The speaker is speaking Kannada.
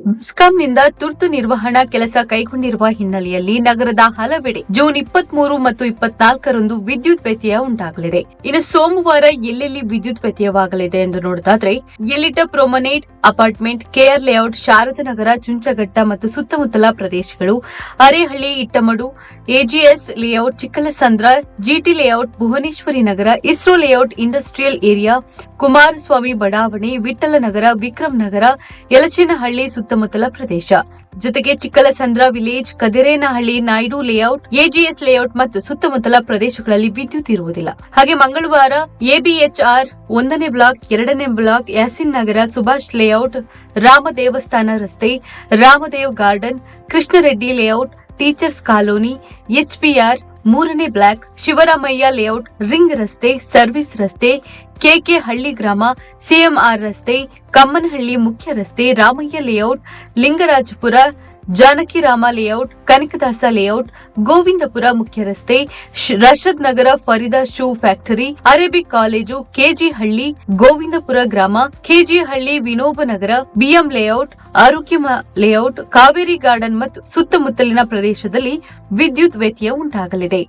ಬೆಸ್ಕಾಂನಿಂದ ತುರ್ತು ನಿರ್ವಹಣಾ ಕೆಲಸ ಕೈಗೊಂಡಿರುವ ಹಿನ್ನೆಲೆಯಲ್ಲಿ ನಗರದ ಹಲವೆಡೆ ಜೂನ್ 23 ಮತ್ತು 24ರಂದು ವಿದ್ಯುತ್ ವ್ಯತ್ಯಯ ಉಂಟಾಗಲಿದೆ. ಇನ್ನು ಸೋಮವಾರ ಎಲ್ಲೆಲ್ಲಿ ವಿದ್ಯುತ್ ವ್ಯತ್ಯಯವಾಗಲಿದೆ ಎಂದು ನೋಡೋದಾದ್ರೆ Elita promenade apartment, KR layout, Sharadanagar, Chunchaghatta ಮತ್ತು ಸುತ್ತಮುತ್ತಲ ಪ್ರದೇಶಗಳು, Arehalli, Ittamadu, AGS layout, Chikkalasandra, GT layout, Bhuvaneshwari Nagar, ISRO layout, industrial area, Kumaraswamy ಬಡಾವಣೆ, ವಿಠ್ಠಲನಗರ, ವಿಕ್ರಮ್ ನಗರ, ಯಲಚೇನಹಳ್ಳಿ ಸುತ್ತಮುತ್ತಲ ಪ್ರದೇಶ, ಜೊತೆಗೆ Chikkalasandra village, Kadirenahalli, Naidu layout, AGS layout ಮತ್ತು ಸುತ್ತಮುತ್ತಲ ಪ್ರದೇಶಗಳಲ್ಲಿ ವಿದ್ಯುತ್ ಇರುವುದಿಲ್ಲ. ಹಾಗೆ ಮಂಗಳವಾರ ಎಬಿಎಚ್ಆರ್ 1ನೇ ಬ್ಲಾಕ್, 2ನೇ ಬ್ಲಾಕ್, ಯಾಸಿನ್ ನಗರ, ಸುಭಾಷ್ ಲೇಔಟ್, ರಾಮ ದೇವಸ್ಥಾನ ರಸ್ತೆ, Ramdev garden, Krishnareddy layout, teachers colony, HPR 3ನೇ ಬ್ಲಾಕ್, ಶಿವರಾಮಯ್ಯ ಲೇಔಟ್, ರಿಂಗ್ ರಸ್ತೆ, ಸರ್ವಿಸ್ ರಸ್ತೆ, ಕೆಕೆ ಹಳ್ಳಿ ಗ್ರಾಮ, ಸಿಎಂಆರ್ ರಸ್ತೆ, ಕಮ್ಮನಹಳ್ಳಿ ಮುಖ್ಯ ರಸ್ತೆ, Ramaiah layout, Lingarajapura, Janakirama layout, Kanakadasa layout, Govindapura ಮುಖ್ಯ ರಸ್ತೆ, Rashad Nagar, Farida shoe factory, Arabic college, KG Halli, Govindapura ಗ್ರಾಮ, KG Halli, Vinoba Nagar, BM layout, Arogya layout, Kaveri garden ಮತ್ತು ಸುತ್ತಮುತ್ತಲಿನ ಪ್ರದೇಶದಲ್ಲಿ ವಿದ್ಯುತ್ ವ್ಯತ್ಯಯ ಉಂಟಾಗಲಿದೆ.